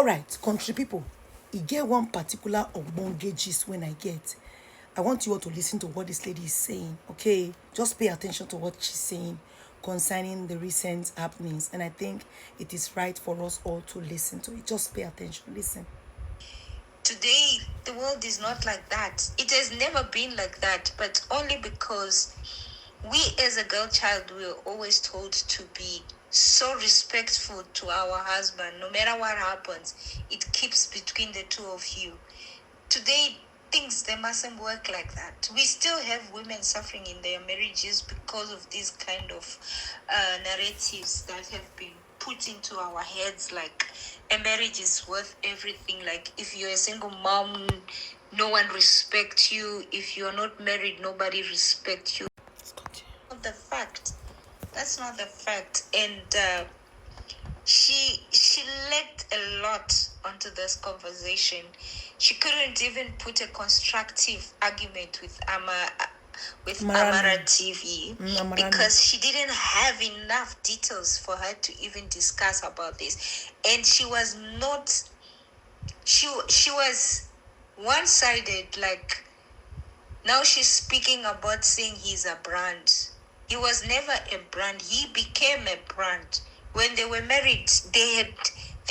All right, country people, e get one particular ogbonge gist when I get. I want you all to listen to what this lady is saying, okay? Just pay attention to what she's saying concerning the recent happenings. And I think it is right for us all to listen to it. Just pay attention. Listen. Today, the world is not like that. It has never been like that, but only because we as a girl child were always told to be so respectful to our husband. No matter what happens, it keeps between the two of you. Today, things, they mustn't work like that. We still have women suffering in their marriages because of these kind of narratives that have been put into our heads, like a marriage is worth everything. Like if you're a single mom, no one respects you. If you're not married, nobody respects you. Not the fact. That's not the fact. And she lacked a lot onto this conversation. She couldn't even put a constructive argument with Amara TV because she didn't have enough details for her to even discuss about this. And she was not, she was one-sided. Like now she's speaking about saying he's a brand. He was never a brand. He became a brand. When they were married, they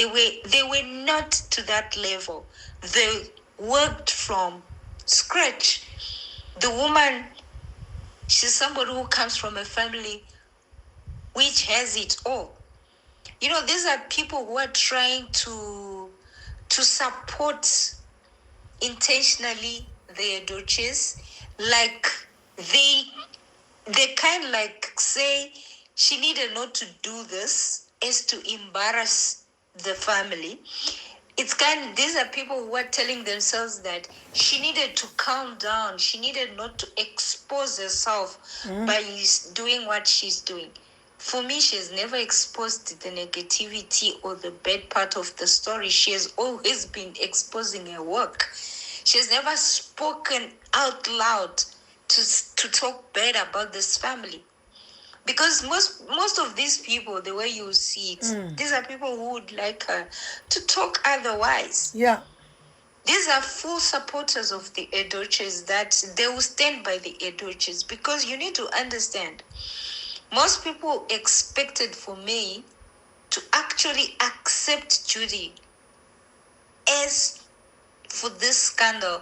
were not to that level. They worked from scratch. The woman, she's somebody who comes from a family which has it all. You know, these are people who are trying to support intentionally their daughters. Like they kind of like say she needed not to do this as to embarrass the family. It's these are people who are telling themselves that she needed to calm down. She needed not to expose herself by doing what she's doing. For me, she has never exposed the negativity or the bad part of the story. She has always been exposing her work. She has never spoken out loud to talk bad about this family. Because most of these people, the way you see it, these are people who would like her to talk otherwise. Yeah. These are full supporters of the Edoches, that they will stand by the Edoches. Because you need to understand, most people expected for me to actually accept Judy as for this scandal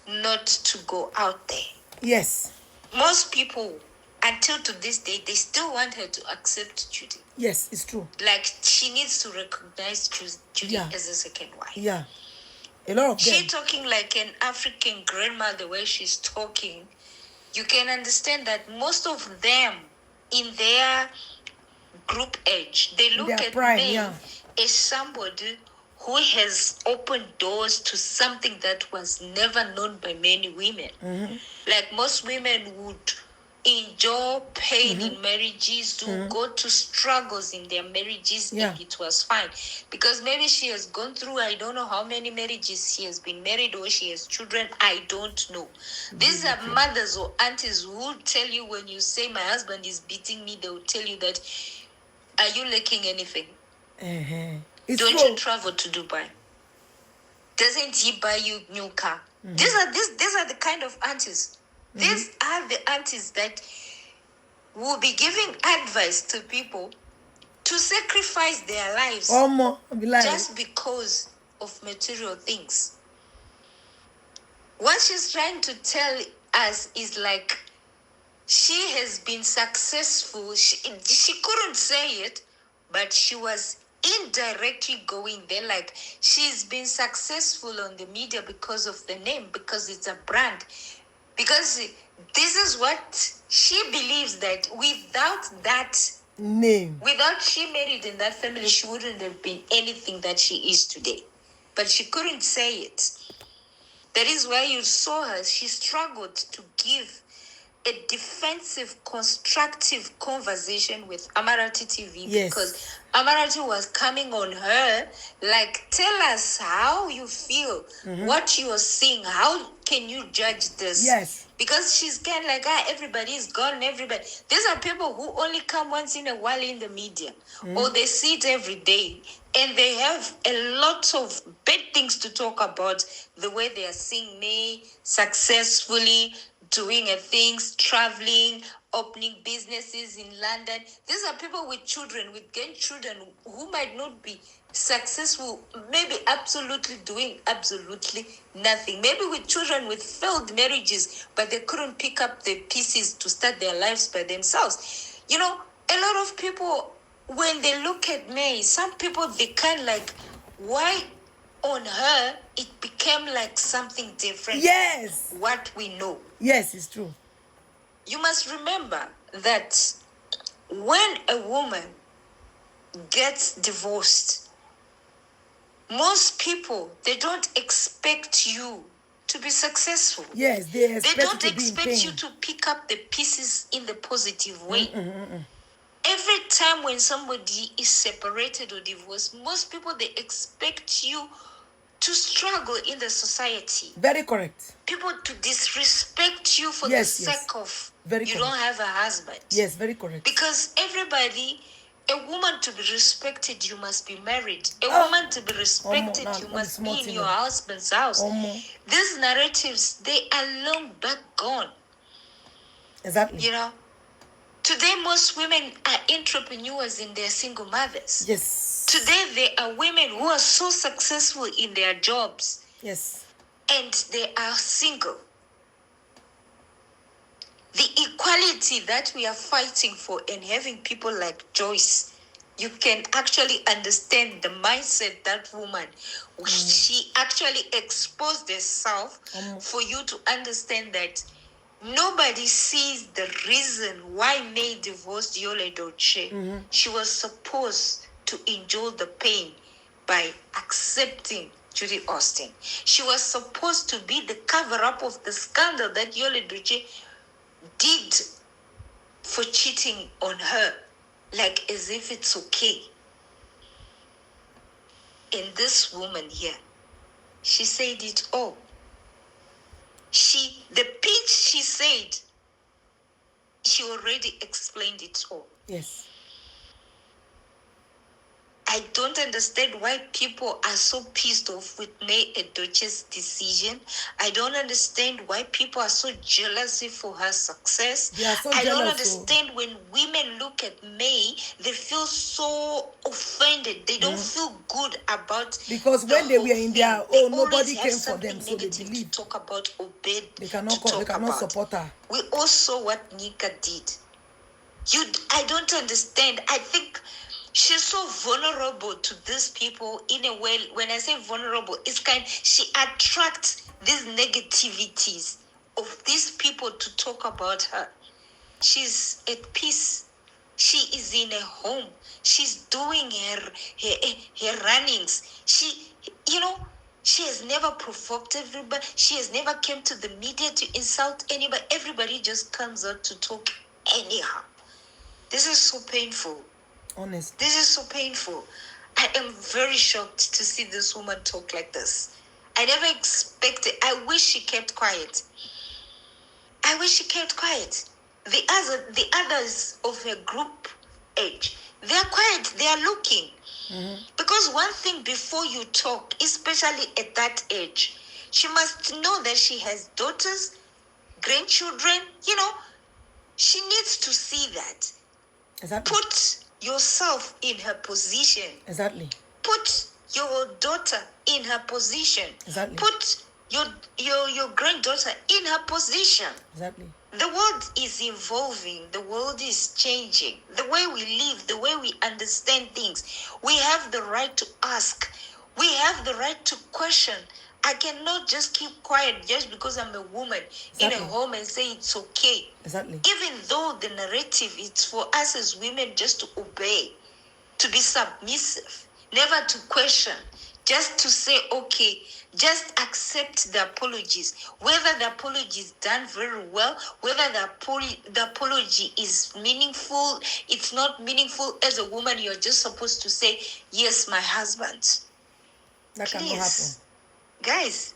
not to go out there. Yes. Most people, until to this day, they still want her to accept Judy. Yes, it's true. Like, she needs to recognize Judy as a second wife. Yeah. A lot of them. She's talking like an African grandma, the way she's talking. You can understand that most of them, in their group age, they look at me as somebody who has opened doors to something that was never known by many women. Like most women would endure pain in marriages, to go to struggles in their marriages, and it was fine. Because maybe she has gone through, I don't know how many marriages she has been married, or she has children, I don't know. These are mothers or aunties who will tell you, when you say my husband is beating me, they will tell you that, are you lacking anything? Don't you travel to Dubai? Doesn't he buy you new car? These are the kind of aunties. These are the aunties that will be giving advice to people to sacrifice their lives just because of material things. What she's trying to tell us is like, she has been successful. She couldn't say it, but she was indirectly going there. Like, she's been successful on the media because of the name, because it's a brand. Because this is what she believes, that without that name, without she married in that family, she wouldn't have been anything that she is today. But she couldn't say it. That is why you saw her. She struggled to give a defensive, constructive conversation with Amarati TV, because Amarati was coming on her, like, tell us how you feel, what you are seeing, how can you judge this? Yes. Because she's kind of like, everybody is gone, everybody. These are people who only come once in a while in the media, or they see it every day, and they have a lot of bad things to talk about, the way they are seeing me successfully doing things, traveling, opening businesses in London. These are people with children, with grandchildren, who might not be successful, maybe absolutely doing absolutely nothing. Maybe with children with failed marriages, but they couldn't pick up the pieces to start their lives by themselves. You know, a lot of people, when they look at me, some people, they kind of like, why on her it became like something different? Yes. What we know. Yes, it's true. You must remember that when a woman gets divorced, most people, they don't expect you to be successful. Yes, they expect don't you to be in expect pain. you to pick up the pieces in the positive way. Every time when somebody is separated or divorced, most people, they expect you to struggle in the society. Very correct. People to disrespect you for Yes, the yes. sake of Very you correct. don't have a husband. Yes, very correct. Because everybody, a woman to be respected, you must be married. A Oh. woman to be respected, Now, you now must the be small in thing your now. husband's house. These narratives, they are long back gone. Exactly. You know, today most women are entrepreneurs and they're single mothers. Yes. Today there are women who are so successful in their jobs Yes. and they are single. The equality that we are fighting for and having people like Joyce, you can actually understand the mindset that woman, she actually exposed herself for you to understand that nobody sees the reason why May divorced Yole Dolce. She was supposed to endure the pain by accepting Judy Austin. She was supposed to be the cover-up of the scandal that Yole Dolce did for cheating on her, like as if it's okay. And this woman here, she said it all. The pitch she said, she already explained it all. Yes. I don't understand why people are so pissed off with May Edoche's decision. I don't understand why people are so jealous for her success. They are so I don't jealous, understand when women look at May, they feel so offended. They don't feel good about because the when they whole were in thing. their They own, nobody always have came for something them, so they negative believe. to talk about or bad They cannot to talk about. support her. We all saw what Nika did. I don't understand. I think she's so vulnerable to these people in a way. When I say vulnerable, it's she attracts these negativities of these people to talk about her. She's at peace. She is in a home. She's doing her runnings. She has never provoked everybody. She has never came to the media to insult anybody. Everybody just comes out to talk anyhow. This is so painful. Honestly. This is so painful. I am very shocked to see this woman talk like this. I never expected. I wish she kept quiet. I wish she kept quiet. The others of her group age, they are quiet. They are looking. Because one thing before you talk, especially at that age, she must know that she has daughters, grandchildren. She needs to see that. Exactly. Put yourself in her position. Exactly. Put your daughter in her position. Exactly. Put your granddaughter in her position. Exactly. The world is evolving. The world is changing. The way we live, the way we understand things. We have the right to ask. We have the right to question. I cannot just keep quiet just because I'm a woman in a home and say it's okay. Exactly. Even though the narrative is for us as women just to obey, to be submissive, never to question, just to say, okay, just accept the apologies. Whether the apology is done very well, whether the apology is meaningful, it's not meaningful. As a woman, you're just supposed to say, yes, my husband. That cannot happen. Please, guys,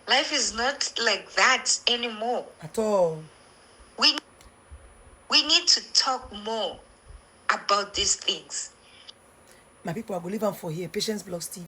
life is not like that anymore. At all. We need to talk more about these things. My people, I will leave them for here. Patience Blog Steve.